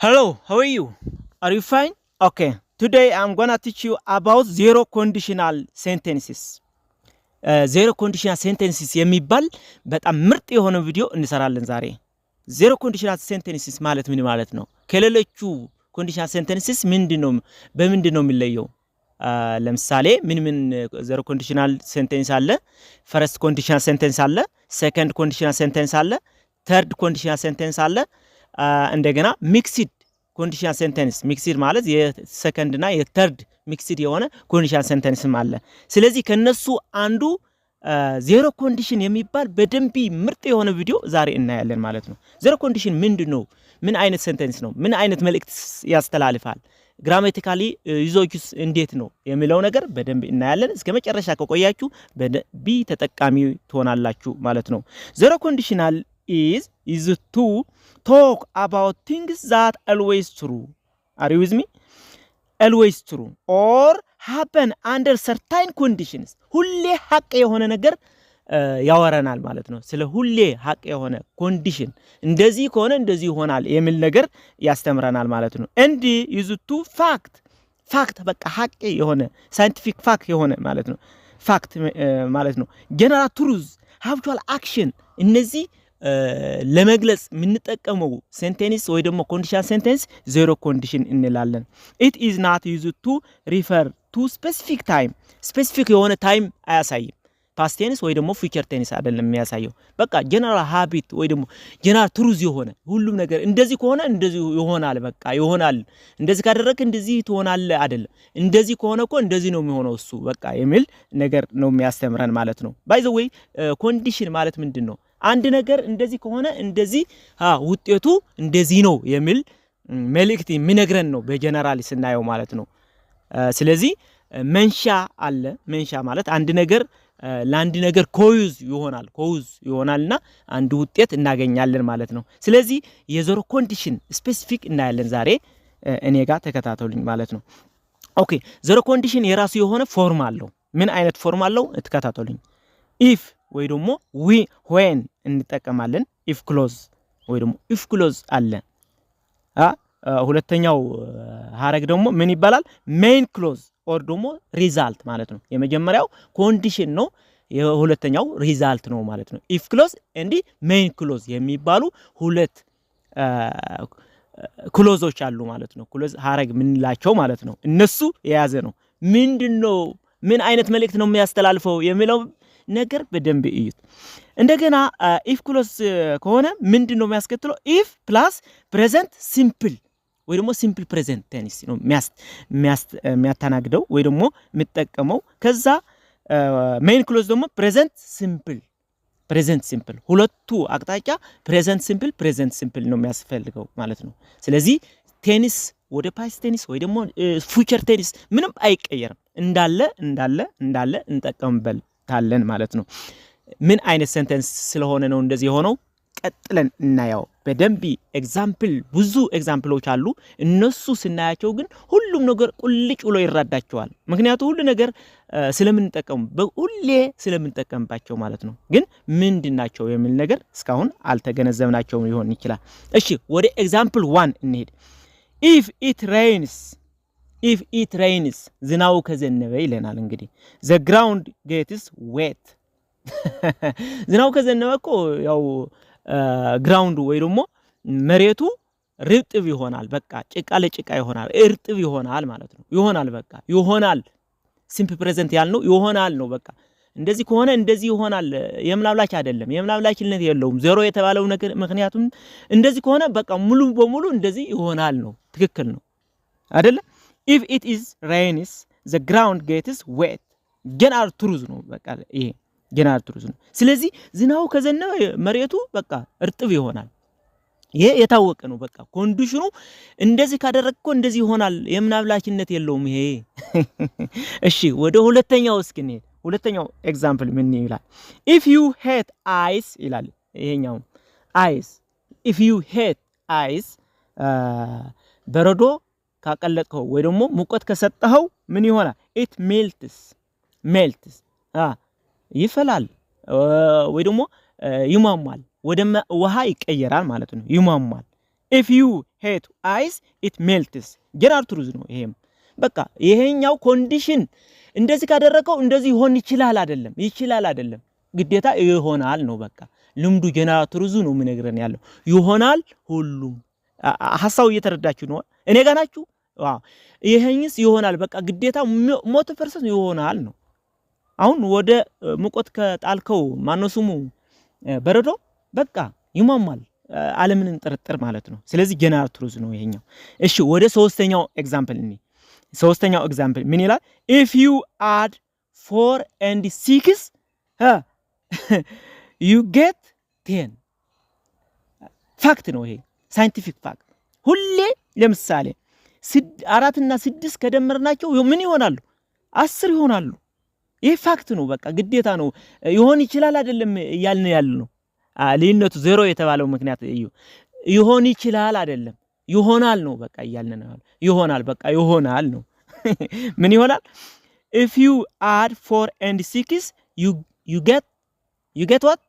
Hello, how are you? Are you fine? Okay. Today I'm gonna teach you about zero conditional sentences. Zero conditional sentences የሚባል በጣም ምርጥ የሆነ ቪዲዮ እንሰራለን ዛሬ። Zero conditional sentences ማለት ምን ማለት ነው? ከሌሎቹ conditional sentences ምንድነው በምንድነው የሚለየው? ለምሳሌ ምን zero conditional sentence አለ? First conditional sentence አለ? Second conditional sentence አለ? Third conditional sentence አለ? እንደገና ሚክስድ ኮንዲሽናል ሴንተንስ ሚክስድ ማለት የሰከንድ እና የተርድ ሚክስድ የሆነ ኮንዲሽናል ሴንተንስም አለ። ስለዚህ ከነሱ አንዱ ዜሮ ኮንዲሽን የሚባል በደንብ ምርጥ የሆነ ቪዲዮ ዛሬ እናያለን ማለት ነው። ዜሮ ኮንዲሽን ምንድነው? ምን አይነት ሴንተንስ ነው? ምን አይነት መልእክት ያስተላልፋል? ግራማቲካሊ ዩዞቹስ እንዴት ነው የሚለው ነገር በደንብ እናያለን። እስከ መጨረሻ ከቆያችሁ በደንብ ተጠቃሚ ትሆናላችሁ ማለት ነው። ዜሮ ኮንዲሽናል is to talk about things that always true. Are you with me? Always true or happen under certain conditions. ሁሌ ሐቅ የሆነ ነገር ያወራናል ማለት ነው። ስለ ሁሌ ሐቅ የሆነ ኮንዲሽን እንደዚህ ከሆነ እንደዚህ ይሆናል የሚል ነገር ያስተምረናል ማለት ነው። and is to fact በቃ ሐቅ የሆነ scientific fact የሆነ ማለት ነው። fact ማለት ነው። general truth, habitual action እነዚህ ለመግለጽ የምንጠቀመው ሴንቴንስ ወይ ደግሞ ኮንዲሽናል ሴንቴንስ ዜሮ ኮንዲሽን እንላለን። it is not used to refer to specific time. ስፔሲፊክ የሆነ ታይም አያሳይም። ፓስት ቴንስ ወይ ደግሞ ፊውቸር ቴንስ አይደለም የሚያሳየው። በቃ ጀነራል ሃቢት ወይ ደግሞ ጀነራል ትሩዝ የሆነ ሁሉም ነገር እንደዚህ ከሆነ እንደዚህ ይሆናል፣ በቃ ይሆናል፣ እንደዚህ ካደረክ እንደዚህ ትሆናለህ አይደለም፣ እንደዚህ ከሆነ እኮ እንደዚህ ነው የሚሆነው እሱ በቃ የሚል ነገር ነው የሚያስተምረን ማለት ነው። ባይ ዘ ዌይ ኮንዲሽን ማለት ምንድነው? አንድ ነገር እንደዚህ ከሆነ እንደዚህ ውጤቱ እንደዚህ ነው የሚል መልእክት የሚነግረን ነው በጀነራል ስናየው ማለት ነው። ስለዚህ መንሻ አለ። መንሻ ማለት አንድ ነገር ለአንድ ነገር ኮዝ ይሆናልና አንድ ውጤት እናገኛለን ማለት ነው። ስለዚህ የዜሮ ኮንዲሽን ስፔሲፊክ እናያለን ዛሬ እኔ ጋር ተከታተሉኝ ማለት ነው። ኦኬ ዜሮ ኮንዲሽን የራሱ የሆነ ፎርም አለው። ምን አይነት ፎርም አለው? ተከታተሉኝ። ኢፍ ወይ ደግሞ when እንጠቀማለን። ኢፍ ክሎዝ ወይ ደግሞ ኢፍ ክሎዝ አለ። ሁለተኛው ሐረግ ደግሞ ምን ይባላል? ሜን ክሎዝ ኦር ደግሞ ሪዛልት ማለት ነው። የመጀመሪያው ኮንዲሽን ነው፣ የሁለተኛው ሪዛልት ነው ማለት ነው። ኢፍ ክሎዝ እንዲ ሜን ክሎዝ የሚባሉ ሁለት ክሎዞች አሉ ማለት ነው። ክሎዝ ሐረግ ምንላቸው ማለት ነው። እነሱ የያዘ ነው። ምንድነው ምን አይነት መልእክት ነው የሚያስተላልፈው የሚለው ነገር በደንብ እዩት። እንደገና ኢፍ ክሎዝ ከሆነ ምንድነው የሚያስከትለው? ኢፍ ፕላስ ፕሬዘንት ሲምፕል ወይ ደግሞ ሲምፕል ፕሬዘንት ቴንስ ነው የሚያስተናግደው ወይ ደግሞ የሚጠቀመው። ከዛ ሜን ክሎዝ ደግሞ ፕሬዘንት ሲምፕል ሁለቱ አቅጣጫ ፕሬዘንት ሲምፕል ነው የሚያስፈልገው ማለት ነው። ስለዚህ ቴንስ ወደ ፓስት ቴንስ ወይ ደግሞ ፊውቸር ቴንስ ምንም አይቀየርም። እንዳለ እንጠቀምበታለን ማለት ነው። ምን አይነት ሴንተንስ ስለሆነ ነው እንደዚህ የሆነው? ቀጥለን እናያው በደንብ ኤግዛምፕል። ብዙ ኤግዛምፕሎች አሉ። እነሱ ስናያቸው ግን ሁሉም ነገር ቁልጭ ብሎ ይራዳቸዋል። ምክንያቱም ሁሉ ነገር ስለምንጠቀምባቸው ማለት ነው። ግን ምንድናቸው የሚል ነገር እስካሁን አልተገነዘብናቸውም ሊሆን ይችላል። እሺ ወደ ኤግዛምፕል 1 እንሄድ። if it rains ዝናቡ ከዘነበ ይለናል። እንግዲህ the ground gets wet ዝናቡ ከዘነበ እኮ ያው ግራውንዱ ወይ ደግሞ መሬቱ ርጥብ ይሆናል። በቃ ጭቃ ለጭቃ ይሆናል፣ እርጥብ ይሆናል ማለት ነው። ይሆናል ሲምፕል ፕሬዘንት ያልነው ይሆናል ነው። በቃ እንደዚህ ከሆነ እንደዚህ ይሆናል። የምላብላች አይደለም፣ የምላብላችነት የለውም ዜሮ የተባለው ነገር። ምክንያቱም እንደዚህ ከሆነ በቃ ሙሉ በሙሉ እንደዚህ ይሆናል ነው። ትክክል ነው አይደለ? if it is rains the ground gets wet general truth ነው። በቃ ይሄ general truth ነው። ስለዚህ ዝናቡ ከዘነበ መሬቱ በቃ እርጥብ ይሆናል። ይሄ የታወቀ ነው። በቃ ኮንዲሽኑ እንደዚህ ካደረግኮ እንደዚህ ይሆናል፣ የምናብላችነት የለውም ይሄ። እሺ ወደ ሁለተኛው እስኪኔ ሁለተኛው ኤግዛምፕል ምን ይላል? if you hate ice ይላል። ይሄኛው ice if you hate ice በረዶ ካቀለጥከው ወይ ደግሞ ሙቀት ከሰጠኸው ምን ይሆናል? it melts ይፈላል ወይ ደግሞ ይሟሟል፣ ወደ ውሃ ይቀየራል ማለት ነው። ይሟሟል if you hate ice it melts ጀነራል ትሩዝ ነው ይሄም በቃ ይሄኛው ኮንዲሽን እንደዚህ ካደረከው እንደዚህ ይሆን ይችላል አይደለም ግዴታ ይሆናል ነው በቃ ልምዱ ጀነራል ትሩዝ ነው ምንነግረን ያለው ይሆናል ሁሉም ሐሳው እየተረዳችሁ ነው እኔ ጋር ናችሁ ዋው ይሄኝስ ይሆናል በቃ ግዴታ 100% ይሆናል ነው አሁን ወደ ሙቀት ከጣልከው ማነሱሙ በረዶ በቃ ይሟሟል ዓለምን ጥርጥር ማለት ነው ስለዚህ ጀነራል ትሩዝ ነው ይሄኛው እሺ ወደ ሶስተኛው ኤግዛምፕል ሶስተኛው ኤግዛምፕል ምን ይላል if you add 4 and 6 you get 10 ፋክት ነው ይሄ ሳይንቲፊክ ፋክት ሁሌ ለምሳሌ 4 እና 6 ከደመርናቸው ምን ይሆናሉ 10 ይሆናሉ ይሄ ፋክት ነው በቃ ግዴታ ነው ይሆን ይችላል አይደለም ያልን ያለ ነው ልዩነቱ ዜሮ የተባለው ምክንያት እዩ ይሆን ይችላል አይደለም ይሆናል ነው በቃ ያልን ነው ይሆናል በቃ ይሆናል ነው ምን ይሆናል if you add 4 and 6 you get what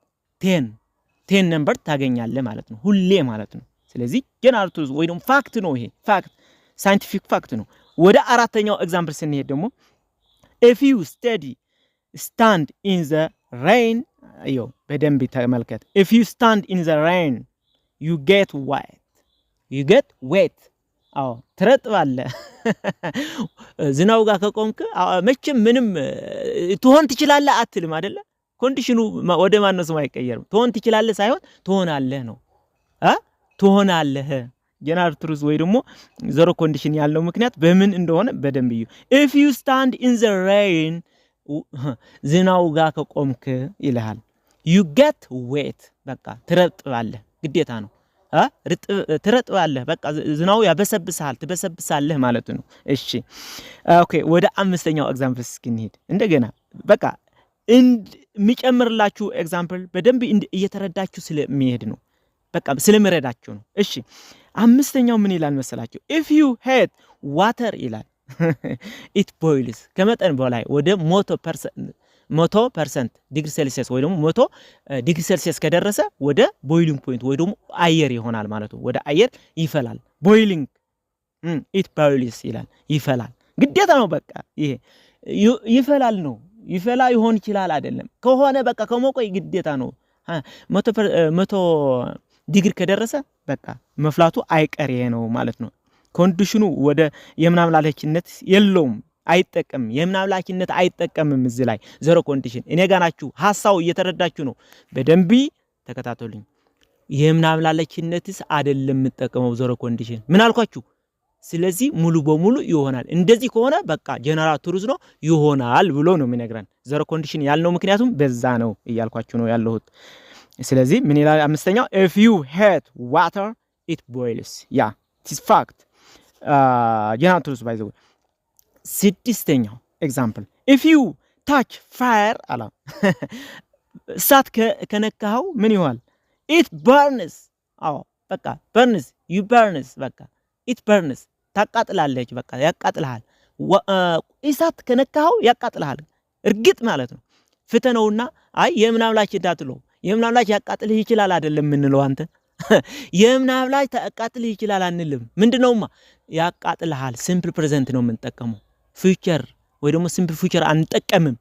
10 ነምበር ታገኛለህ ማለት ነው ሁሌ ማለት ነው ስለዚህ ጀነራል ትሩዝ ወይ ደግሞ ፋክት ነው ይሄ ፋክት ሳይንቲፊክ ፋክት ነው ወደ አራተኛው ኤግዛምፕል ስንሄድ ደግሞ if you stand in the rain አዮ በደንብ ተመልከት if you stand in the rain you get wet አዎ ትረጥባለህ ዝናው ጋር ከቆምክ መቼም ምንም ትሆን ትችላለህ አትልም አይደለ ኮንዲሽኑ ወደ ማነሱ ማይቀየርም ትሆን ትችላለህ ሳይሆን ትሆናለህ ነው ትሆናለህ ጀነራል ትሩዝ ወይ ደግሞ ዜሮ ኮንዲሽን ያለው ምክንያት በምን እንደሆነ በደንብ እዩ if you stand in the rain ዝናው ጋር ከቆምክ ይልሃል you get wet በቃ ትረጥባለህ ግዴታ ነው ትረጥባለህ በቃ ዝናው ያበሰብሳል ትበሰብሳለህ ማለት ነው እሺ ኦኬ ወደ አምስተኛው ኤግዛምፕል እስኪንሄድ እንደገና በቃ የሚጨምርላችሁ ኤግዛምፕል በደንብ እየተረዳችሁ ስለሚሄድ ነው በቃ ስለመረዳችሁ ነው እሺ አምስተኛው ምን ይላል መሰላችሁ if you hate water ይላል it boils ከመጠን በላይ ወደ 100% ዲግሪ ሴልሺየስ ወይ ደግሞ 100 ዲግሪ ሴልሺየስ ከደረሰ ወደ ቦይሊንግ ፖይንት ወይ ደግሞ አየር ይሆናል ማለት ነው ወደ አየር ይፈላል ቦይሊንግ it boils ይላል ይፈላል ግዴታ ነው በቃ ይሄ ይፈላል ነው ይፈላ ይሆን ይችላል አይደለም ከሆነ በቃ ከሞቆይ ግዴታ ነው 100 ዲግሪ ከደረሰ በቃ መፍላቱ አይቀር ነው ማለት ነው ኮንዲሽኑ ወደ የምናምላችነት የለውም አይጠቀም የምናምላችነት አይጠቀምም እዚህ ላይ ዜሮ ኮንዲሽን እኔ ጋር ናችሁ ሐሳው እየተረዳችሁ ነው በደንብ ተከታተሉኝ የምናምላችነትስ አይደለም ተጠቀመው ዜሮ ኮንዲሽን ምን አልኳችሁ ስለዚህ ሙሉ በሙሉ ይሆናል እንደዚህ ከሆነ በቃ ጀነራል ትሩዝ ነው ይሆናል ብሎ ነው የሚነግረን ዜሮ ኮንዲሽን ያልነው ምክንያቱም በዛ ነው እያልኳችሁ ነው ያለሁት ስለዚህ ምን ይላል አምስተኛው if you hate water it boils yeah it is fact ጀነራል ትሩዝ by the way ስድስተኛው ኤግዛምፕል if you touch fire አላ እሳት ከነካው ምን ይሆናል it burns አዎ በቃ burns you burns በቃ it burns ታቃጥላለች በቃ ያቃጥልሃል እሳት ከነካው ያቃጥልሃል እርግጥ ማለት ነው ፍተነውና አይ የምናምላች እንዳትለው የምናምላች ያቃጥልህ ይችላል አይደለም ምንለው አንተ የምናምላች ታቃጥልህ ይችላል አንልም ምንድነውማ ያቃጥልሃል ሲምፕል ፕሬዘንት ነው የምንጠቀመው ፊውቸር ወይ ደግሞ ሲምፕል ፊውቸር አንጠቀምም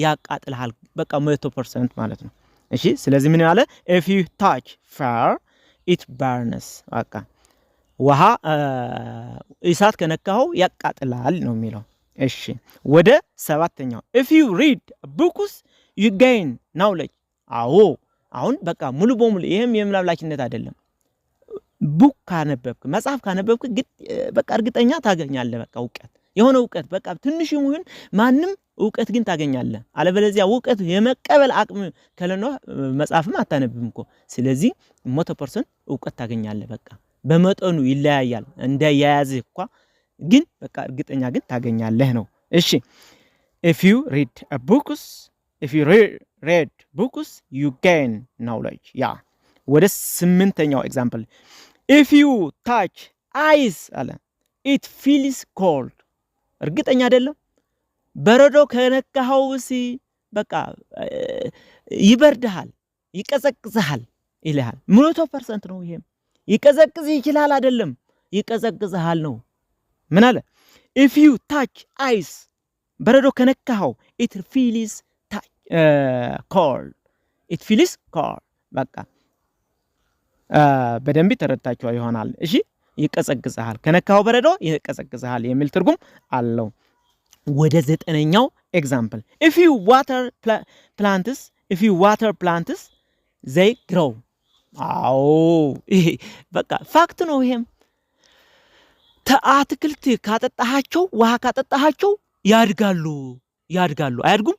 ያቃጥልሃል በቃ 100% ማለት ነው እሺ ስለዚህ ምን ያለ if you touch fire it burns በቃ ውሃ እሳት ከነካው ያቃጥላል ነው የሚለው እሺ ወደ ሰባተኛው if you read books you gain knowledge አዎ አሁን በቃ ሙሉ በሙሉ ይሄም የምላምላችነት አይደለም ቡክ ካነበብክ መጽሐፍ ካነበብክ በቃ እርግጠኛ ታገኛለህ በቃ እውቀት የሆነ እውቀት በቃ ትንሽ ይሁን ማንም እውቀት ግን ታገኛለህ አለበለዚያ እውቀት የመቀበል አቅም ከለነው መጽሐፍም አታነብምኮ ስለዚህ 100% እውቀት ታገኛለህ በቃ በመጠኑ ይለያያል እንደያያዝህ እንኳን ግን በቃ እርግጠኛ ግን ታገኛለህ ነው እሺ if you read books you gain knowledge yeah ወደ ስምንተኛው ኤግዛምፕል if you touch ice አለ it feels cold እርግጠኛ አይደለም በረዶ ከነካውሲ በቃ ይበርድሃል ይቀዘቅዝሃል ይልሃል 100% ነው ይሄም ይቀዘቅዝ ይችላል አይደለም ይቀዘቅዝሃል ነው ምን አለ if you touch ice በረዶ ከነካው it feels cold it feels cold በቃ በደንብ ተረድታችሁ ይሆናል እሺ ይቀዘቅዝሃል ከነካው በረዶ ይቀዘቅዝሃል የሚል ትርጉም አለው ወደ ዘጠነኛው ኤግዛምፕል if you water plants they grow አዎ ይሄ በቃ ፋክት ነው ይሄም አትክልት ካጠጣሃቸው ውሃ ካጠጣሃቸው ያድጋሉ አያድጉም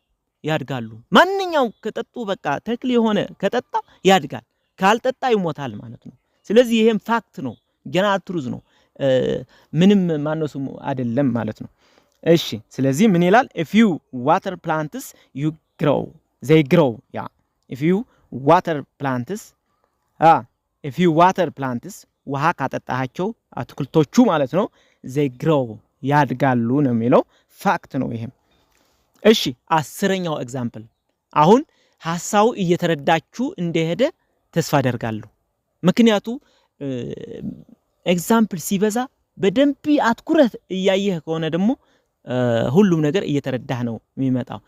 ያድጋሉ ማንኛውም ከጠጡ በቃ ተክል የሆነ ከጠጣ ያድጋል ካልጠጣ ይሞታል ማለት ነው ስለዚህ ይሄም ፋክት ነው ጀነራል ትሩዝ ነው ምንም ማነሱም አይደለም ማለት ነው እሺ ስለዚህ ምን ይላል if you water plants you grow they grow if you water plants ውሃ ካጠጣሃቸው አትክልቶቹ ማለት ነው they grow ያድጋሉ ነው የሚለው ፋክት ነው ይሄም እሺ 10ኛው ኤግዛምፕል አሁን ሐሳቡ እየተረዳችሁ እንደሄደ ተስፋ አደርጋለሁ ምክንያቱ ኤግዛምፕል ሲበዛ በደንብ አትኩረት እያየህ ከሆነ ደግሞ ሁሉም ነገር እየተረዳህ ነው የሚመጣው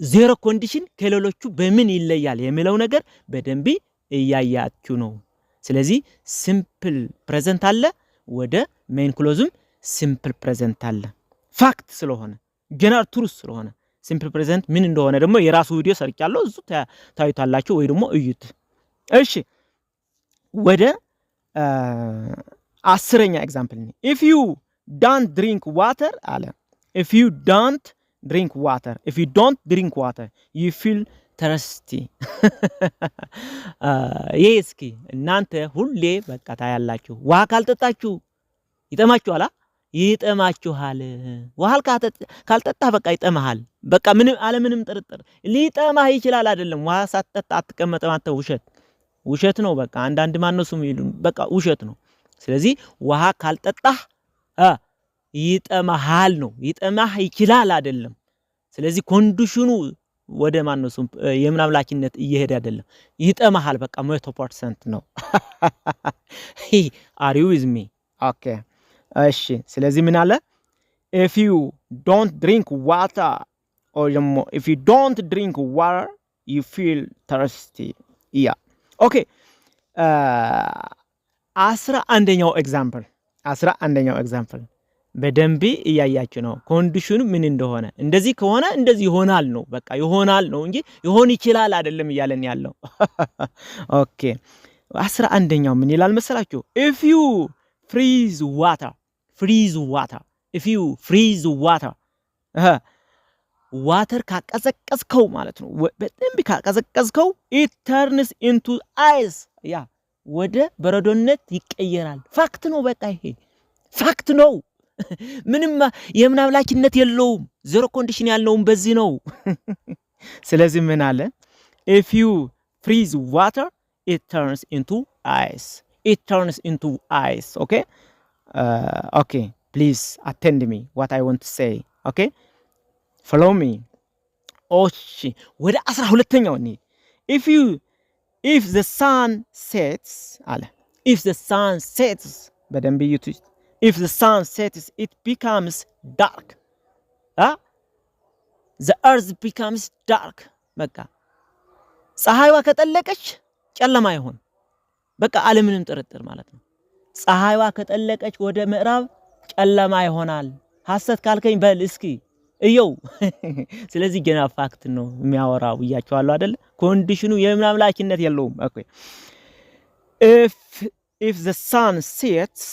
ዜሮ ኮንዲሽን ከሌሎቹ በምን ይለያል የሚለው ነገር በደንብ እያያችሁ ነው ስለዚህ ሲምፕል ፕሬዘንት አለ ወደ ሜን ክሎዝም ሲምፕል ፕሬዘንት አለ ፋክት ስለሆነ ጀነራል ትሩዝ ስለሆነ ሲምፕል ፕሬዘንት ምን እንደሆነ ደግሞ የራሱ ቪዲዮ ሰርቻለሁ እሱ ታዩታላችሁ ወይ ደግሞ እዩት እሺ ወደ 10ኛ ኤግዛምፕል if you don't drink water አለ if you don't drink water you feel thirsty እስኪ እናንተ ሁሌ በቃ ታያላችሁ ውሃ ካልጠጣችሁ ይጠማችኋል ውሃ ካልጠጣ በቃ ይጠማሃል በቃ ምንም አለምንም ጥርጥር ሊጠማህ ይችላል አይደለም ውሃ ሳትጠጣ አትቀመጥም አንተ ውሸት ነው በቃ አንዳንድ ማነሱም ይሉን በቃ ውሸት ነው ስለዚህ ውሃ ካልጠጣህ ይጠማሃል ነው ይጠማህ ይችላል አይደለም ስለዚህ ኮንዲሽኑ ወደ ማነሱም የምናምላኪነት እየሄደ አይደለም ይጠማሃል በቃ 100% ነው are you with me okay እሺ ስለዚህ ምን አለ if you don't drink water you feel thirsty okay 11ኛው ኤግዛምፕል በደንብ እያያችሁ ነው ኮንዲሽኑ ምን እንደሆነ እንደዚህ ከሆነ እንደዚህ ይሆናል ነው በቃ ይሆናል ነው እንጂ ይሆን ይችላል አይደለም ይያለን ያለው ኦኬ 11ኛው ምን ይላል መሰላችሁ if you freeze water water ካቀዘቀዝከው ማለት ነው በደንብ ካቀዘቀዝከው it turns into ice ወደ በረዶነት ይቀየራል ፋክት ነው በቃ ይሄ ፋክት ነው ምንም የምናምላኪነት የለውም ዜሮ ኮንዲሽን ያለውም በዚህ ነው ስለዚህ ምን አለ if you freeze water it turns into ice okay please attend me what I want to say okay follow me ወደ 12ኛው እንሂድ if the sun sets በደንብ ይዩት if the sun sets it becomes dark the earth becomes dark በቃ ፀሐይዋ ከጠለቀች ጨለማ ይሆን በቃ አለምንም ጥርጥር ማለት ነው ፀሐይዋ ከጠለቀች ወደ ምዕራብ ጨለማ ይሆናል ሐሰት ካልከኝ በል እስኪ እየው ስለዚህ ገና ፋክት ነው የሚያወራው ይያቻዋለሁ አይደል ኮንዲሽኑ የምናምላኪነት የለውም okay if the sun sets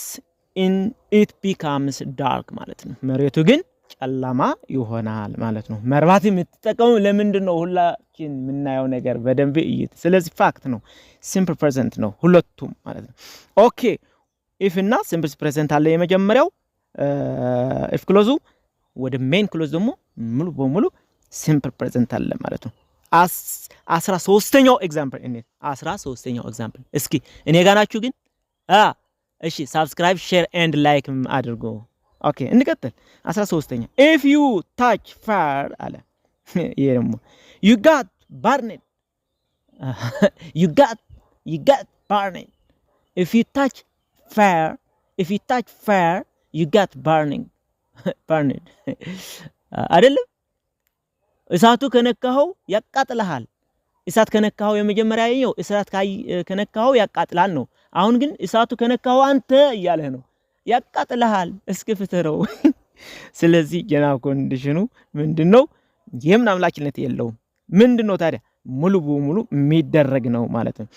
in it becomes dark ማለት ነው መሬቱ ግን ጨለማ ይሆናል ማለት ነው መርባት የምትጠቀሙ ለምንድን ነው ሁላችን ምናየው ነገር በደንብ እይት ስለዚህ ፋክት ነው ሲምፕል ፕሬዘንት ነው ሁለቱም ማለት ነው ኦኬ if እና ሲምፕል ፕሬዘንት አለ የመጀመሪያው if ክሎዙ ወደ ሜን ክሎዝ ደግሞ ሙሉ በሙሉ ሲምፕል ፕሬዘንት አለ ማለት ነው 13ኛው ኤግዛምፕል እስኪ እኔ ጋር ናችሁ ግን እሺ ሰብስክራይብ ሼር ኤንድ ላይክ አድርጉ ኦኬ እንቀጥል 13ኛ if you touch fire አለ ይሄ ደግሞ you got burned if you touch fire you got burned አይደለም እሳቱ ከነካው ያቃጥልሃል እሳት ከነካው የመጀመሪያው እሳት ከነካው ያቃጥላል ነው አሁን ግን እሳቱ ከነካው አንተ እያለ ነው ያቃጥልሃል እስክፍተረው ስለዚህ ጀነራል ኮንዲሽኑ ምንድነው የምን አምላክነት የለውም ምንድነው ታዲያ ሙሉ በሙሉ የሚደረግ ነው ማለት ነው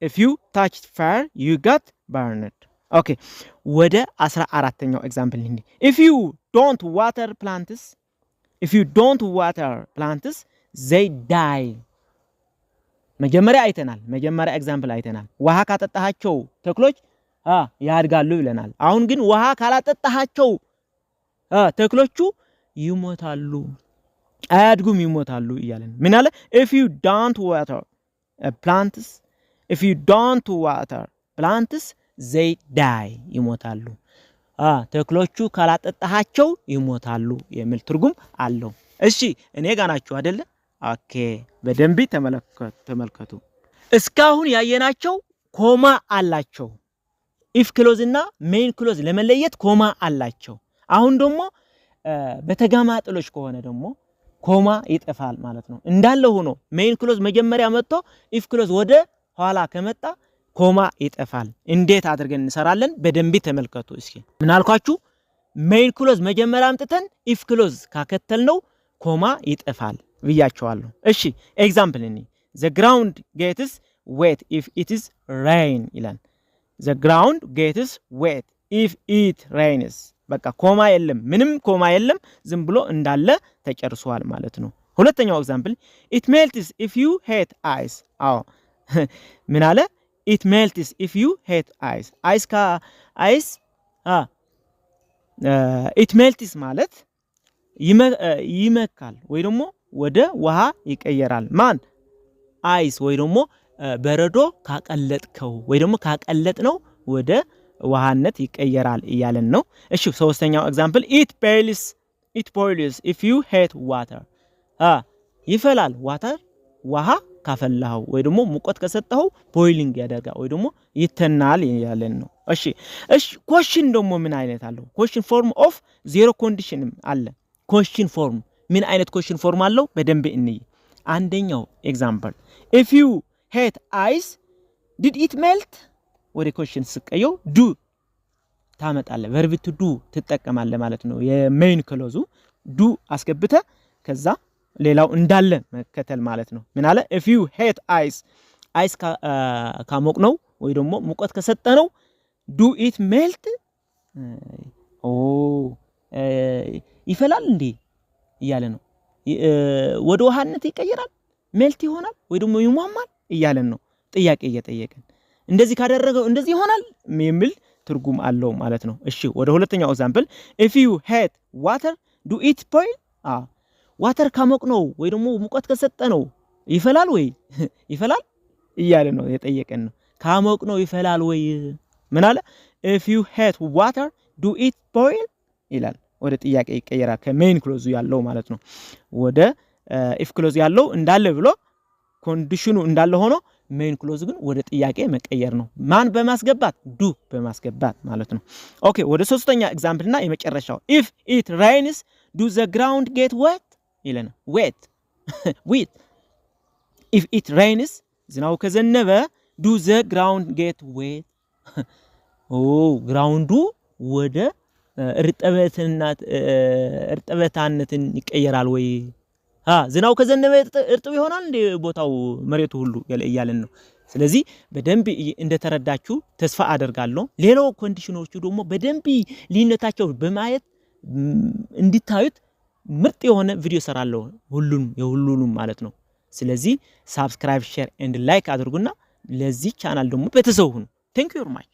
if you touched fire you got burned okay ወደ 14ኛው ኤግዛምፕል እንዴ if you don't water plants they die መጀመሪያ ኤግዛምፕል አይተናል ውሃ ካጠጣሃቸው ተክሎች ያድጋሉ ይለናል አሁን ግን ውሃ ካላጠጣሃቸው ተክሎቹ ይሞታሉ አያድጉም ይሞታሉ ይያለን ምን አለ if you don't water plants they die ይሞታሉ ተክሎቹ ካላጠጣሃቸው ይሞታሉ የሚል ትርጉም አለው እሺ እኔ ጋር ናችሁ አይደለ ኦኬ በደንብ ተመልከቱ እስካሁን ያየናቸው ኮማ አላቸው if clause እና main clause ለመለየት ኮማ አላቸው አሁን ደግሞ በተጋማጥሎች ከሆነ ደግሞ ኮማ ይጠፋል ማለት ነው እንዳለ ሆኖ main clause መጀመሪያ መጥቶ if clause ወደ ኋላ ከመጣ ኮማ ይጠፋል እንዴት አድርገን እንሰራለን በደንብ ተመልከቱ እስኪ ምን አልኳችሁ main clause መጀመሪያ አምጥተን if clause ካከተልነው ኮማ ይጠፋል ብያቸዋለሁ እሺ ኤግዛምፕል እኔ the ground gets wet if it is rain ይላል the ground gets wet if it rains በቃ ኮማ የለም ምንም ኮማ የለም ዝም ብሎ እንዳለ ተጨርሷል ማለት ነው ሁለተኛው ኤግዛምፕል it melts if you hate ice ምን አለ it melts if you hate ice it melts ማለት ይመካል ወይ ደግሞ ወደ ውሃ ይቀየራል ማን አይስ ወይ ደግሞ በረዶ ካቀለጥከው ወይ ደግሞ ካቀለጥነው ወደ ውሃነት ይቀየራል ይያለን ነው እሺ ሶስተኛው ኤግዛምፕል it boils if you hate water ይፈላል water ውሃ ካፈላው ወይ ደግሞ ሙቀት ከሰጠው ቦይሊንግ ያደርጋል ወይ ደግሞ ይተናል ይያለን ነው እሺ question ደግሞ ምን አይነት አለው question form of zero condition አለ question form ምን አይነት question form አለው በደንብ እንይ አንደኛው ኤግዛምፕል if you hate ice did it melt ወደ question ስቀየው do ታመጣለ verb to do ትጠቀማለ ማለት ነው የሜን ክሎዙ do አስገብተ ከዛ ሌላው እንዳለ መከተል ማለት ነው ምን አለ if you hate ice ካሞቅ ነው ወይ ደግሞ ሙቀት ከሰጠነው do it melt ይፈላል እንዴ ይያለ ነው ወደ ውሃነት ይቀየራል ሜልት ይሆናል ወይ ደግሞ ይሟማል ይያለን ነው ጥያቄ እየጠየቀን እንደዚህ ካደረገው እንደዚህ ይሆናል የሚል ትርጉም አለው ማለት ነው እሺ ወደ ሁለተኛው ኤግዛምፕል if you hate water do it boil water ካሞቅ ነው ወይ ደግሞ ሙቀት ከሰጠነው ይፈላል ወይ ይፈላል ይያለ ነው የጠየቀን ነው ካሞቅ ነው ይፈላል ወይ ምን አለ if you hate water do it boil ይላል ወደ ጥያቄ ይቀየራል ከሜን ክሎዙ ያለው ማለት ነው ወደ if ክሎዝ ያለው እንዳለ ብሎ ኮንዲሽኑ እንዳለ ሆኖ ሜን ክሎዝ ግን ወደ ጥያቄ መቀየር ነው ማን በማስገባት ዱ በማስገባት ማለት ነው ኦኬ ወደ ሶስተኛ ኤግዛምፕልና የመጨረሻው if it rains do the ground get wet ይለና wet if it rains ዝናው ከዘነበ do the ground get wet ግራውንዱ ወደ እርጥበታነትን ይቀየራል ወይ ዝናው ከዘነበ እርጥብ ይሆናል እንደ ቦታው መሬቱ ሁሉ ያለን ነው ስለዚህ በደንብ እንደተረዳችሁ ተስፋ አደርጋለሁ ሌላው ኮንዲሽኖቹ ደግሞ በደንብ ሊነታቸው በማየት እንድታዩት ምርጥ የሆነ ቪዲዮ ሰራለሁ የሁሉንም ማለት ነው ስለዚህ subscribe share and like አድርጉና ለዚህ ቻናል ደግሞ ቤተሰብ ሁኑ thank you very much